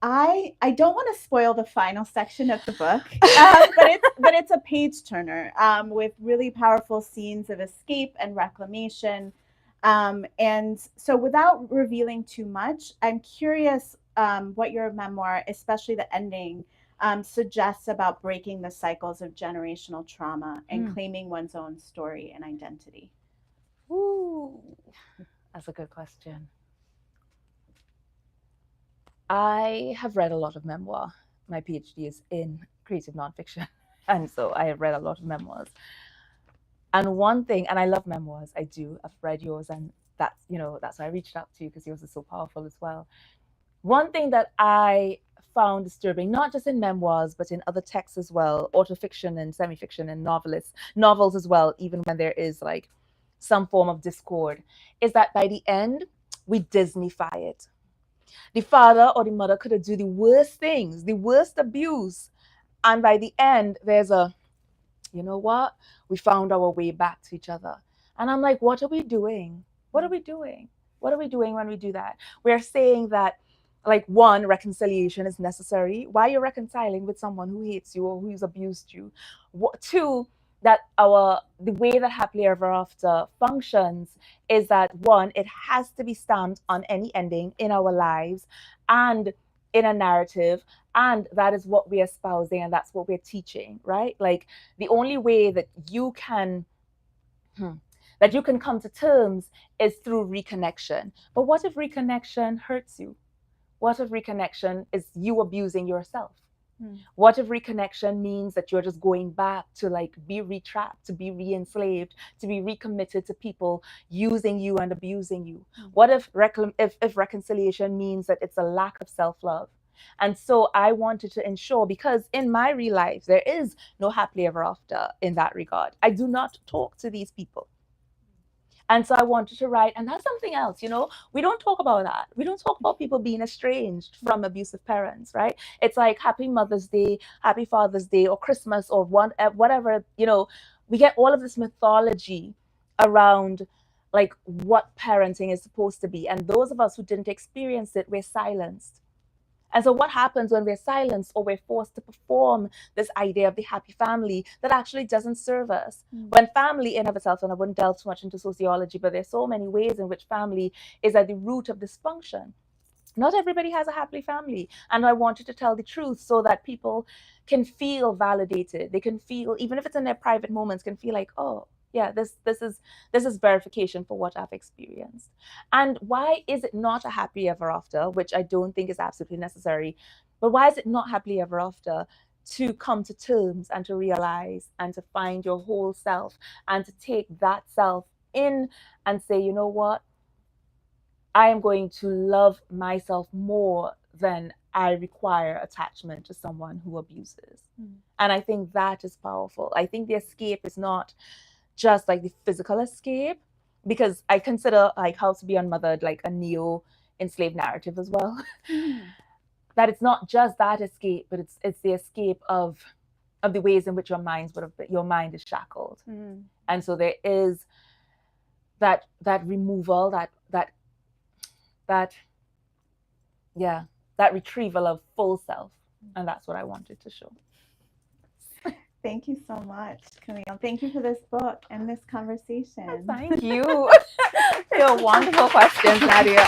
I don't want to spoil the final section of the book, but it's a page turner with really powerful scenes of escape and reclamation. And so, without revealing too much, I'm curious what your memoir, especially the ending, suggests about breaking the cycles of generational trauma and claiming one's own story and identity. Ooh, that's a good question. I have read a lot of memoir. My PhD is in creative nonfiction, and so I have read a lot of memoirs. And one thing, and I love memoirs, I do. I've read yours, and that's why I reached out to you, because yours is so powerful as well. One thing that I found disturbing, not just in memoirs, but in other texts as well, autofiction and semi-fiction and novels as well, even when there is like some form of discord, is that by the end, we Disneyfy it. The father or the mother could do the worst things, the worst abuse. And by the end, there's a, you know what? We found our way back to each other. And I'm like, what are we doing? What are we doing? What are we doing when we do that? We're saying that, like, one, reconciliation is necessary. Why are you reconciling with someone who hates you or who's abused you? Two, that the way that happily ever after functions is that, one, it has to be stamped on any ending in our lives and in a narrative, and that is what we're espousing and that's what we're teaching, right? Like, the only way that you can come to terms is through reconnection. But what if reconnection hurts you? What if reconnection is you abusing yourself? What if reconnection means that you're just going back to like be retrapped, to be re-enslaved, to be recommitted to people using you and abusing you? What if reconciliation means that it's a lack of self-love? And so I wanted to ensure, because in my real life, there is no happily ever after in that regard. I do not talk to these people. And so I wanted to write, and that's something else, we don't talk about that. We don't talk about people being estranged from abusive parents, right? It's like Happy Mother's Day, Happy Father's Day, or Christmas, or whatever, we get all of this mythology around like what parenting is supposed to be. And those of us who didn't experience it, we're silenced. And so what happens when we're silenced or we're forced to perform this idea of the happy family that actually doesn't serve us? When family in of itself, and I wouldn't delve too much into sociology, but there's so many ways in which family is at the root of dysfunction. Not everybody has a happy family. And I wanted to tell the truth so that people can feel validated. They can feel, even if it's in their private moments, can feel like, oh, yeah, this is verification for what I've experienced. And why is it not a happy ever after, which I don't think is absolutely necessary, but why is it not happily ever after to come to terms and to realize and to find your whole self and to take that self in and say, you know what? I am going to love myself more than I require attachment to someone who abuses. And I think that is powerful. I think the escape is not just like the physical escape, because I consider like How to Be Unmothered like a neo-enslaved narrative as well. That it's not just that escape, but it's the escape of the ways in which your mind is shackled. And so there is that removal, that retrieval of full self. And that's what I wanted to show. Thank you so much, Camille. Thank you for this book and this conversation. Thank you. Your wonderful questions, Nadia.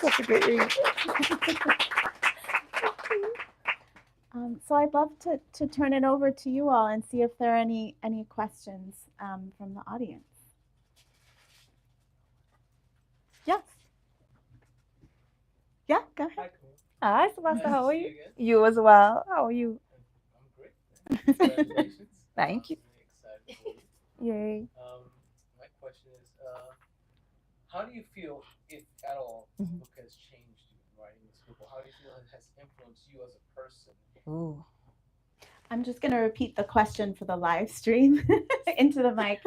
Such a great read. So I'd love to turn it over to you all and see if there are any questions from the audience. Yes. Yeah, go ahead. Hi, Sebastian. How are you? You as well. How are you? I'm great. Congratulations. Thank you. I'm really excited for you. Yay. My question is, How do you feel, if at all, this Mhm. book has changed you in writing this book, or how do you feel it has influenced you as a person? Ooh. I'm just going to repeat the question for the live stream into the mic.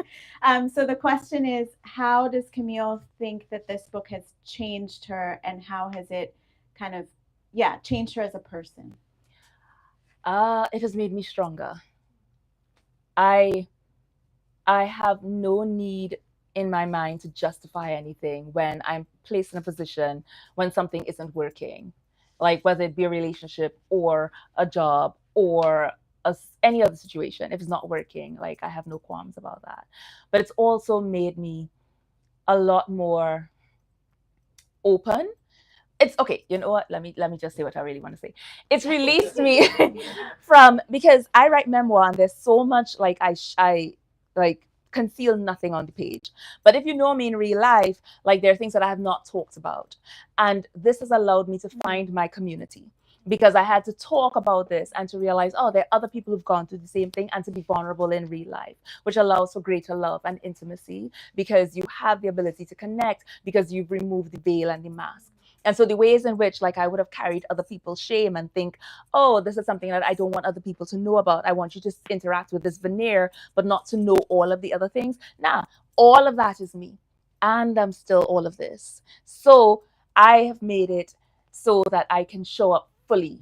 So the question is, how does Camille think that this book has changed her, and how has it kind of, changed her as a person? It has made me stronger. I I have no need in my mind to justify anything when I'm placed in a position when something isn't working, like whether it be a relationship or a job or any other situation. If it's not working, like I have no qualms about that. But it's also made me a lot more open. It's okay. You know what? Let me just say what I really want to say. It's released me from, because I write memoir and there's so much like I like conceal nothing on the page. But if you know me in real life, like there are things that I have not talked about, and this has allowed me to find my community, because I had to talk about this and to realize, oh, there are other people who've gone through the same thing, and to be vulnerable in real life, which allows for greater love and intimacy, because you have the ability to connect because you've removed the veil and the mask. And so the ways in which, like, I would have carried other people's shame and think, oh, this is something that I don't want other people to know about. I want you to interact with this veneer, but not to know all of the other things. Nah, all of that is me. And I'm still all of this. So I have made it so that I can show up fully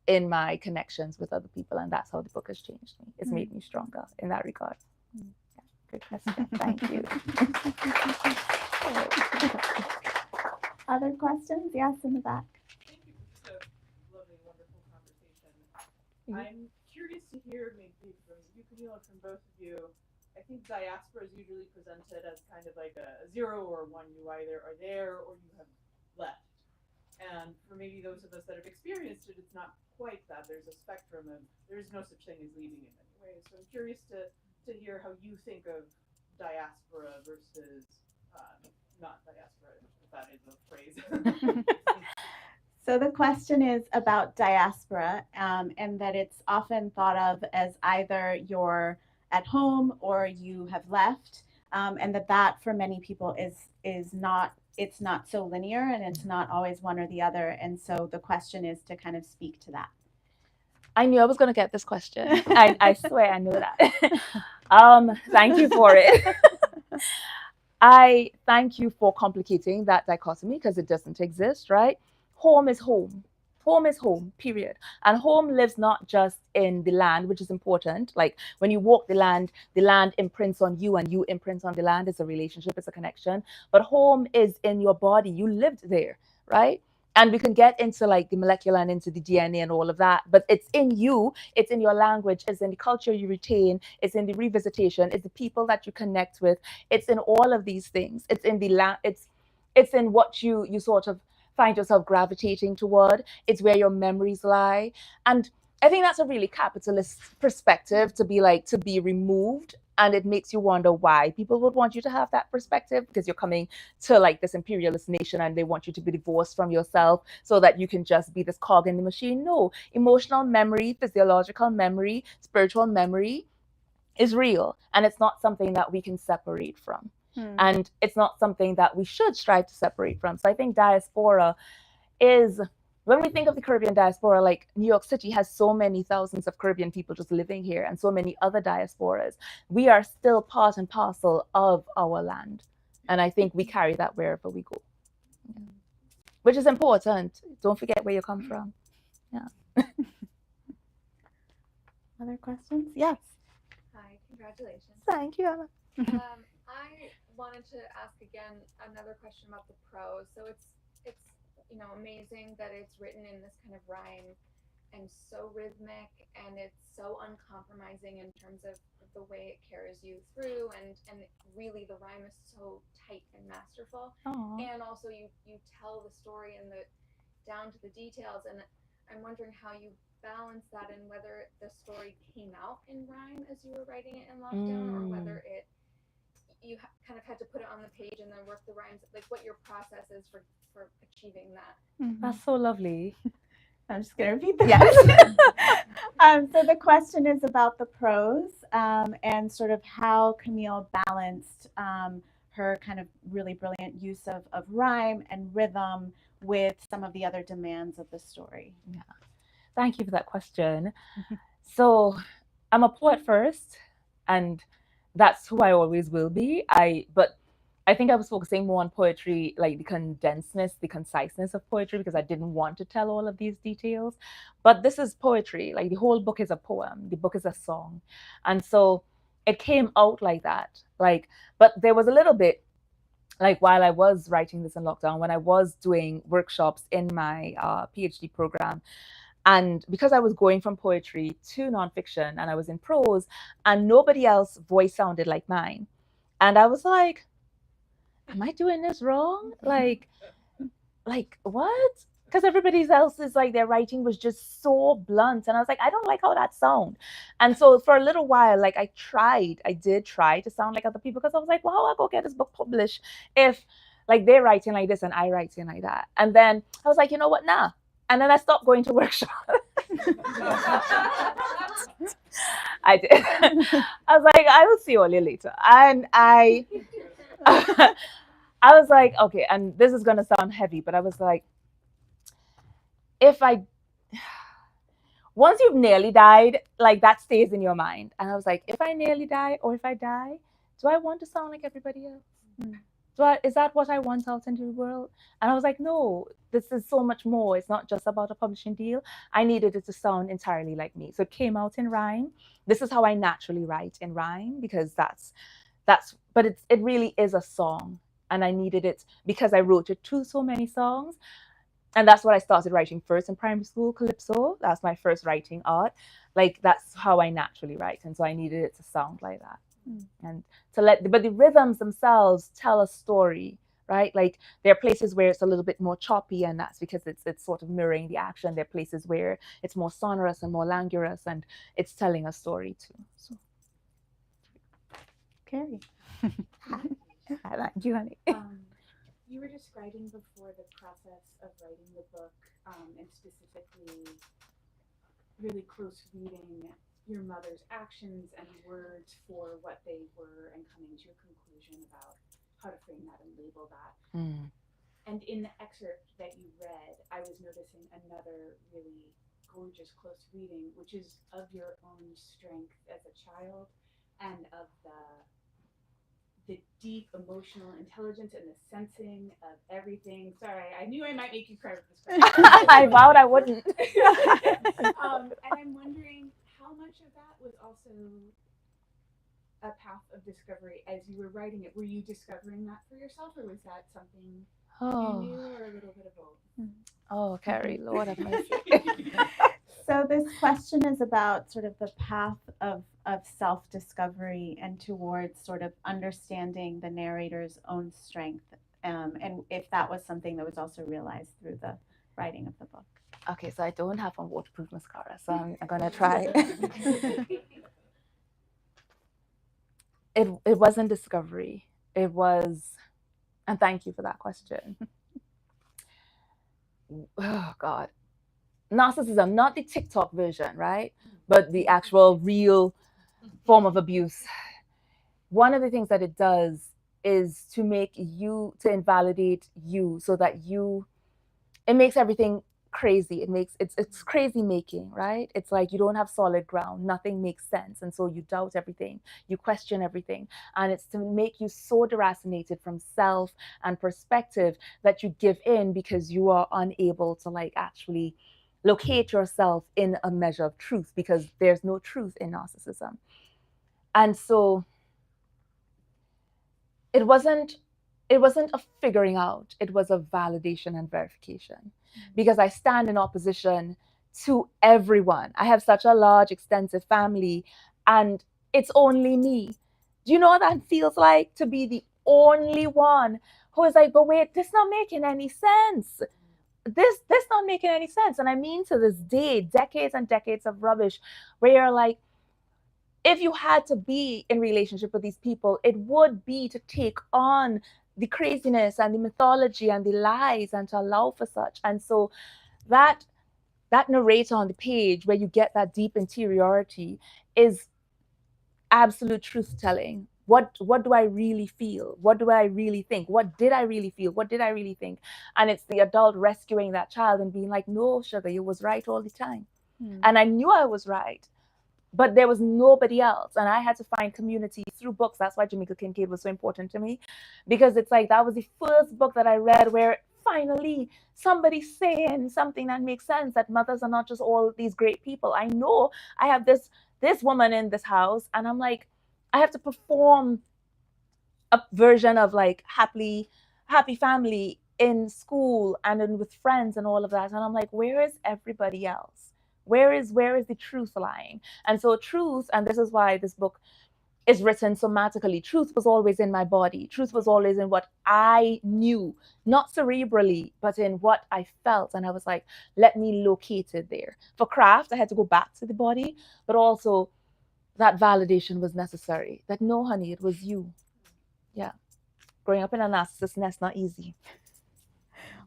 in my connections with other people. And that's how the book has changed me. It's made me stronger in that regard. Yeah, good question. Thank you. Other questions? Yes, in the back. Thank you for just a lovely, wonderful conversation. I'm curious to hear, maybe from you, Camille, and from both of you. I think diaspora is usually presented as kind of like a 0 or 1. You either are there or you have left. And for maybe those of us that have experienced it, it's not quite that. There's a spectrum, and there's no such thing as leaving in many ways. So I'm curious to hear how you think of diaspora versus not diaspora, if that is a phrase. So the question is about diaspora, and that it's often thought of as either you're at home or you have left, and that for many people is not, it's not so linear, and it's not always one or the other. And so the question is to kind of speak to that. I knew I was going to get this question. I swear I knew that. Thank you for it. I thank you for complicating that dichotomy, because it doesn't exist, right? Home is home. Home is home, period. And home lives not just in the land, which is important. Like when you walk the land imprints on you and you imprint on the land. It's a relationship, it's a connection. But home is in your body. You lived there, right? And we can get into like the molecular and into the DNA and all of that, but it's in you, it's in your language, it's in the culture you retain, it's in the revisitation, it's the people that you connect with, it's in all of these things. It's in the it's in what you sort of find yourself gravitating toward. It's where your memories lie. And I think that's a really capitalist perspective, to be removed. And it makes you wonder why people would want you to have that perspective, because you're coming to like this imperialist nation and they want you to be divorced from yourself so that you can just be this cog in the machine. No, emotional memory, physiological memory, spiritual memory is real, and it's not something that we can separate from. And it's not something that we should strive to separate from. So I think diaspora is, when we think of the Caribbean diaspora, like New York City has so many thousands of Caribbean people just living here, and so many other diasporas. We are still part and parcel of our land. And I think we carry that wherever we go. Yeah. Which is important. Don't forget where you come from. Yeah. Other questions? Yes. Hi, congratulations. Thank you, Anna. I wanted to ask again another question about the prose. So it's amazing that it's written in this kind of rhyme and so rhythmic, and it's so uncompromising in terms of the way it carries you through, and really the rhyme is so tight and masterful. Aww. And also you tell the story and down to the details, and I'm wondering how you balance that, and whether the story came out in rhyme as you were writing it in lockdown, or whether you kind of had to put it on the page and then work the rhymes, like what your process is for achieving that. That's so lovely. I'm just going to repeat that. Yes. So the question is about the prose, and sort of how Camille balanced her kind of really brilliant use of rhyme and rhythm with some of the other demands of the story? Yeah. Thank you for that question. So I'm a poet first, and that's who I always will be. But I think I was focusing more on poetry, like the condensedness, the conciseness of poetry, because I didn't want to tell all of these details. But this is poetry. Like the whole book is a poem. The book is a song. And so it came out like that. Like, but there was a little bit, like while I was writing this in lockdown, when I was doing workshops in my PhD program, and because I was going from poetry to nonfiction and I was in prose, and nobody else's voice sounded like mine. And I was like, am I doing this wrong? Like what? Because everybody else is like, their writing was just so blunt. And I was like, I don't like how that sound. And so for a little while, like I did try to sound like other people, because I was like, well, how I go get this book published if like they're writing like this and I writing like that? And then I was like, you know what? Nah. And then I stopped going to workshop. I did. I was like, I will see you all later. And I was like, okay, and this is gonna sound heavy, but I was like, once you've nearly died, like that stays in your mind. And I was like, if I nearly die or if I die, do I want to sound like everybody else? Is that what I want out into the world? And I was like, no, this is so much more. It's not just about a publishing deal. I needed it to sound entirely like me. So it came out in rhyme. This is how I naturally write in rhyme, because but it really is a song. And I needed it because I wrote it to so many songs. And that's what I started writing first in primary school, Calypso. That's my first writing art. Like, that's how I naturally write. And so I needed it to sound like that. And but the rhythms themselves tell a story, right? Like there are places where it's a little bit more choppy, and that's because it's sort of mirroring the action. There are places where it's more sonorous and more languorous, and it's telling a story too. So, Carrie. I like you, honey. You were describing before the process of writing the book, and specifically really close reading your mother's actions and words for what they were, and coming to your conclusion about how to frame that and label that. And in the excerpt that you read, I was noticing another really gorgeous close reading, which is of your own strength as a child and of the deep emotional intelligence and the sensing of everything. Sorry, I knew I might make you cry with this question. I vowed I wouldn't. And I'm wondering how much of that was also a path of discovery as you were writing it. Were you discovering that for yourself, or was that something you knew, or a little bit of both? Oh, Carrie, Lord have mercy. So this question is about sort of the path of self-discovery and towards sort of understanding the narrator's own strength, and if that was something that was also realized through the writing of the book. Okay, so I don't have a waterproof mascara, so I'm gonna try. It wasn't discovery. It was, and thank you for that question. Oh God. Narcissism, not the TikTok version, right? But the actual real form of abuse. One of the things that it does is to invalidate you, so that it makes everything crazy. It's crazy making, right? It's like you don't have solid ground. Nothing makes sense. And so you doubt everything. You question everything. And it's to make you so deracinated from self and perspective that you give in, because you are unable to like actually locate yourself in a measure of truth, because there's no truth in narcissism. And so it wasn't a figuring out, it was a validation and verification, because I stand in opposition to everyone. I have such a large, extensive family, and it's only me. Do you know what that feels like, to be the only one who is like, but wait, this not making any sense. This not making any sense. And I mean, to this day, decades and decades of rubbish, where you're like, if you had to be in relationship with these people, it would be to take on the craziness and the mythology and the lies, and to allow for such. And so that narrator on the page, where you get that deep interiority, is absolute truth telling. What do I really feel? What do I really think? What did I really feel? What did I really think? And it's the adult rescuing that child and being like, no, sugar, you was right all the time. And I knew I was right, but there was nobody else. And I had to find community through books. That's why Jamaica Kincaid was so important to me, because it's like that was the first book that I read where finally somebody's saying something that makes sense, that mothers are not just all these great people. I know I have this woman in this house, and I'm like, I have to perform a version of like happy family in school and then with friends and all of that. And I'm like, where is everybody else? Where is the truth lying? And so truth, and this is why this book is written somatically, truth was always in my body. Truth was always in what I knew, not cerebrally, but in what I felt. And I was like, let me locate it there. For craft, I had to go back to the body, but also that validation was necessary. That no, honey, it was you. Yeah. Growing up in a narcissist nest, not easy.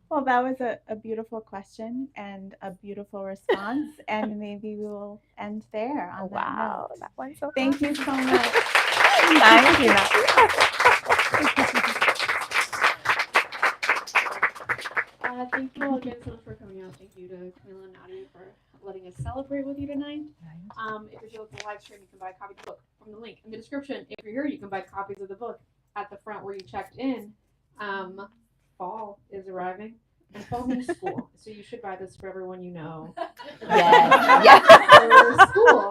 Well, that was a beautiful question and a beautiful response. And maybe we will end there on that Wow, note. that one's so Thank you so much. Thank you, Nadia. Thank you all again so much for coming out. Thank you to Camille and Nadia for letting us celebrate with you tonight. If you're here with the live stream, you can buy a copy of the book from the link in the description. If you're here, you can buy copies of the book at the front where you checked in. Fall is arriving, and fall means school, so you should buy this for everyone you know. Yes. For school.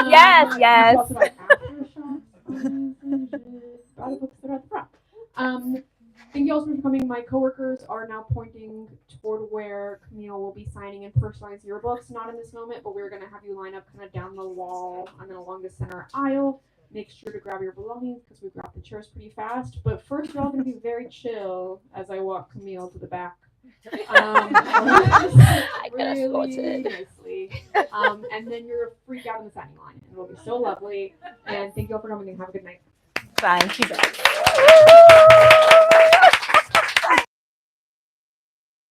Yes. Also buy Aftershocks. Buy the books that are at the front. Thank you all so much for coming. My coworkers are now pointing toward where Camille will be signing in personalized yearbooks. Not in this moment, but we're going to have you line up kind of down the wall and then along the center aisle. Make sure to grab your belongings because we grabbed the chairs pretty fast. But first, you're all going to be very chill as I walk Camille to the back. Really nicely. And then you're a freak out in the signing line. It'll be so lovely. And thank you all for coming and have a good night. Thank you, guys.